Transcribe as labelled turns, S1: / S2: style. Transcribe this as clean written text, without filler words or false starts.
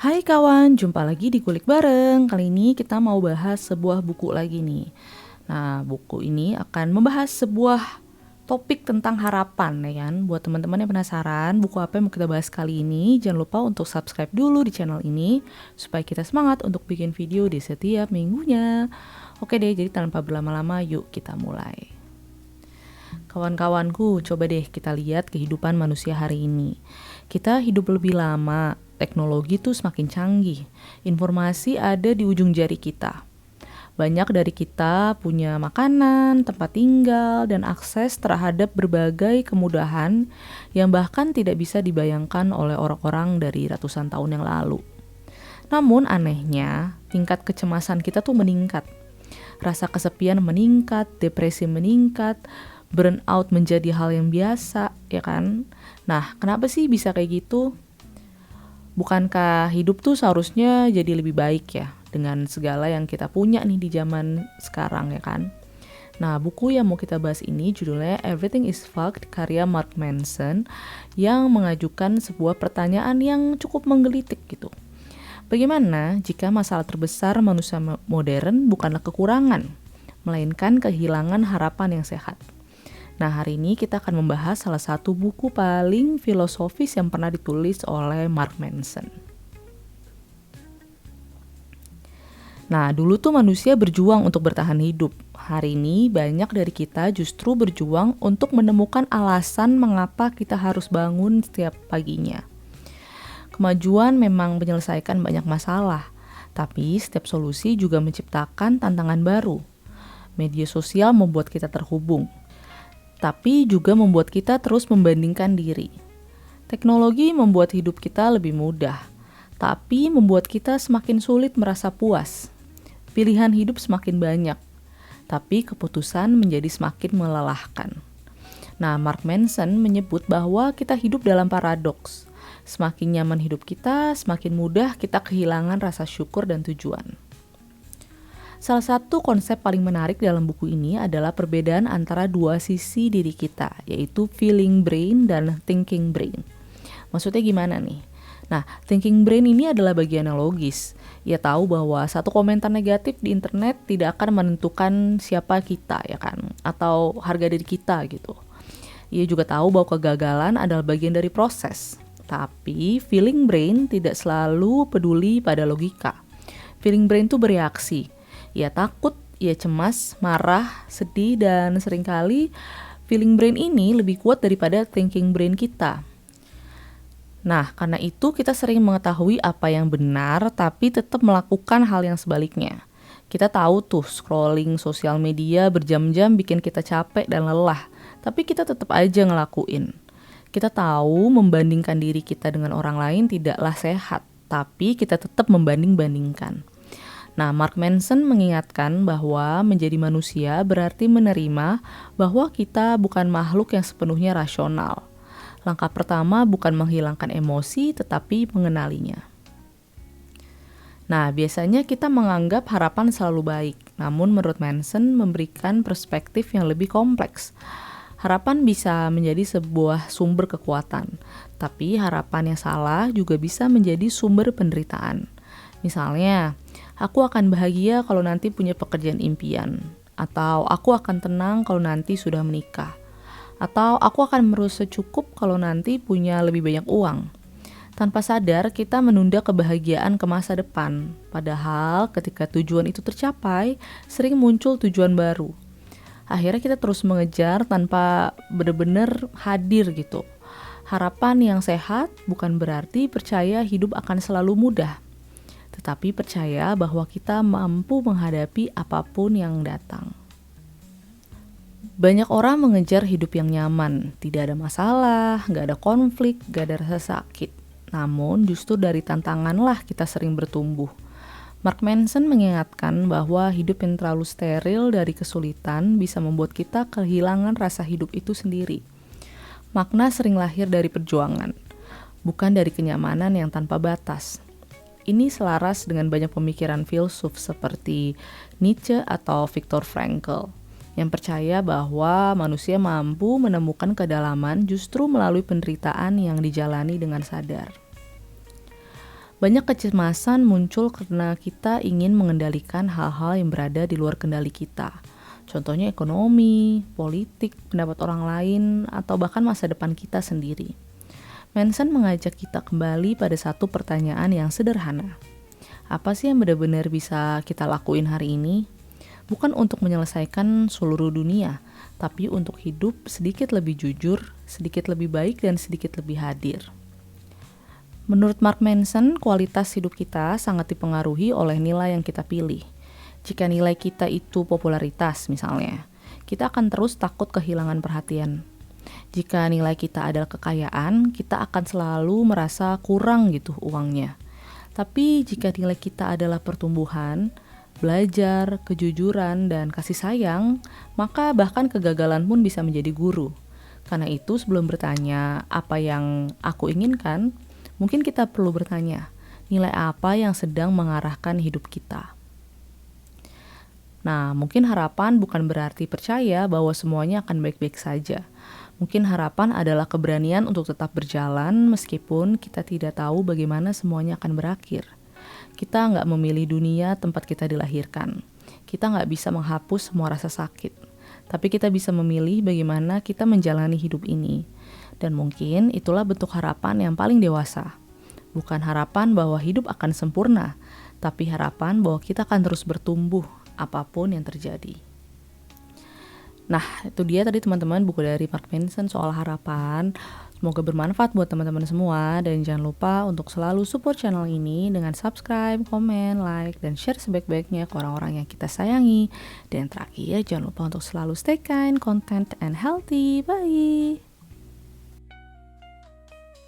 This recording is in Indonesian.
S1: Hai kawan, jumpa lagi di Kulik Bareng. Kali ini kita mau bahas sebuah buku lagi nih. Nah, buku ini akan membahas sebuah topik tentang harapan ya kan. Buat teman-teman yang penasaran buku apa yang mau kita bahas kali ini, jangan lupa untuk subscribe dulu di channel ini supaya kita semangat untuk bikin video di setiap minggunya. Oke deh, jadi tanpa berlama-lama yuk kita mulai. Kawan-kawanku, coba deh kita lihat kehidupan manusia hari ini. Kita hidup lebih lama, teknologi tuh semakin canggih, informasi ada di ujung jari kita. Banyak dari kita punya makanan, tempat tinggal, dan akses terhadap berbagai kemudahan yang bahkan tidak bisa dibayangkan oleh orang-orang dari ratusan tahun yang lalu. Namun anehnya, tingkat kecemasan kita tuh meningkat. Rasa kesepian meningkat, depresi meningkat, burnout menjadi hal yang biasa, ya kan? Nah, kenapa sih bisa kayak gitu? Bukankah hidup tuh seharusnya jadi lebih baik ya dengan segala yang kita punya nih di zaman sekarang ya kan? Nah, buku yang mau kita bahas ini judulnya Everything is Fucked karya Mark Manson yang mengajukan sebuah pertanyaan yang cukup menggelitik gitu. Bagaimana jika masalah terbesar manusia modern bukanlah kekurangan, melainkan kehilangan harapan yang sehat? Nah, hari ini kita akan membahas salah satu buku paling filosofis yang pernah ditulis oleh Mark Manson. Nah, dulu tuh manusia berjuang untuk bertahan hidup. Hari ini banyak dari kita justru berjuang untuk menemukan alasan mengapa kita harus bangun setiap paginya. Kemajuan memang menyelesaikan banyak masalah, tapi setiap solusi juga menciptakan tantangan baru. Media sosial membuat kita terhubung, tapi juga membuat kita terus membandingkan diri. Teknologi membuat hidup kita lebih mudah, tapi membuat kita semakin sulit merasa puas. Pilihan hidup semakin banyak, tapi keputusan menjadi semakin melelahkan. Nah, Mark Manson menyebut bahwa kita hidup dalam paradoks. Semakin nyaman hidup kita, semakin mudah kita kehilangan rasa syukur dan tujuan. Salah satu konsep paling menarik dalam buku ini adalah perbedaan antara dua sisi diri kita, yaitu feeling brain dan thinking brain. Maksudnya gimana nih? Nah, thinking brain ini adalah bagian yang logis. Ia tahu bahwa satu komentar negatif di internet tidak akan menentukan siapa kita, ya kan? Atau harga diri kita gitu. Ia juga tahu bahwa kegagalan adalah bagian dari proses. Tapi feeling brain tidak selalu peduli pada logika. Feeling brain tuh bereaksi. Ia takut, ia cemas, marah, sedih, dan seringkali feeling brain ini lebih kuat daripada thinking brain kita. Nah, karena itu kita sering mengetahui apa yang benar, tapi tetap melakukan hal yang sebaliknya. Kita tahu tuh scrolling sosial media berjam-jam bikin kita capek dan lelah, tapi kita tetap aja ngelakuin. Kita tahu membandingkan diri kita dengan orang lain tidaklah sehat, tapi kita tetap membanding-bandingkan. Nah, Mark Manson mengingatkan bahwa menjadi manusia berarti menerima bahwa kita bukan makhluk yang sepenuhnya rasional. Langkah pertama bukan menghilangkan emosi, tetapi mengenalinya. Nah, biasanya kita menganggap harapan selalu baik, namun menurut Manson memberikan perspektif yang lebih kompleks. Harapan bisa menjadi sebuah sumber kekuatan, tapi harapan yang salah juga bisa menjadi sumber penderitaan. Misalnya, aku akan bahagia kalau nanti punya pekerjaan impian, atau aku akan tenang kalau nanti sudah menikah, atau aku akan merasa cukup kalau nanti punya lebih banyak uang. Tanpa sadar, kita menunda kebahagiaan ke masa depan, padahal ketika tujuan itu tercapai, sering muncul tujuan baru. Akhirnya kita terus mengejar tanpa benar-benar hadir gitu. Harapan yang sehat bukan berarti percaya hidup akan selalu mudah, tetapi percaya bahwa kita mampu menghadapi apapun yang datang. Banyak orang mengejar hidup yang nyaman, tidak ada masalah, gak ada konflik, gak ada rasa sakit. Namun justru dari tantanganlah kita sering bertumbuh. Mark Manson mengingatkan bahwa hidup yang terlalu steril dari kesulitan bisa membuat kita kehilangan rasa hidup itu sendiri. Makna sering lahir dari perjuangan, bukan dari kenyamanan yang tanpa batas. Ini selaras dengan banyak pemikiran filsuf seperti Nietzsche atau Viktor Frankl, yang percaya bahwa manusia mampu menemukan kedalaman justru melalui penderitaan yang dijalani dengan sadar. Banyak kecemasan muncul karena kita ingin mengendalikan hal-hal yang berada di luar kendali kita. Contohnya ekonomi, politik, pendapat orang lain, atau bahkan masa depan kita sendiri. Manson mengajak kita kembali pada satu pertanyaan yang sederhana. Apa sih yang benar-benar bisa kita lakuin hari ini? Bukan untuk menyelesaikan seluruh dunia, tapi untuk hidup sedikit lebih jujur, sedikit lebih baik, dan sedikit lebih hadir. Menurut Mark Manson, kualitas hidup kita sangat dipengaruhi oleh nilai yang kita pilih. Jika nilai kita itu popularitas misalnya, kita akan terus takut kehilangan perhatian. Jika nilai kita adalah kekayaan, kita akan selalu merasa kurang gitu uangnya. Tapi jika nilai kita adalah pertumbuhan, belajar, kejujuran, dan kasih sayang, maka bahkan kegagalan pun bisa menjadi guru. Karena itu sebelum bertanya apa yang aku inginkan, mungkin kita perlu bertanya, nilai apa yang sedang mengarahkan hidup kita? Nah, mungkin harapan bukan berarti percaya bahwa semuanya akan baik-baik saja. Mungkin harapan adalah keberanian untuk tetap berjalan meskipun kita tidak tahu bagaimana semuanya akan berakhir. Kita nggak memilih dunia tempat kita dilahirkan. Kita nggak bisa menghapus semua rasa sakit. Tapi kita bisa memilih bagaimana kita menjalani hidup ini. Dan mungkin itulah bentuk harapan yang paling dewasa. Bukan harapan bahwa hidup akan sempurna, tapi harapan bahwa kita akan terus bertumbuh apapun yang terjadi. Nah, itu dia tadi teman-teman buku dari Mark Manson soal harapan. Semoga bermanfaat buat teman-teman semua, dan jangan lupa untuk selalu support channel ini dengan subscribe, komen, like, dan share sebaik-baiknya ke orang-orang yang kita sayangi. Dan terakhir, jangan lupa untuk selalu stay kind, content, and healthy. Bye!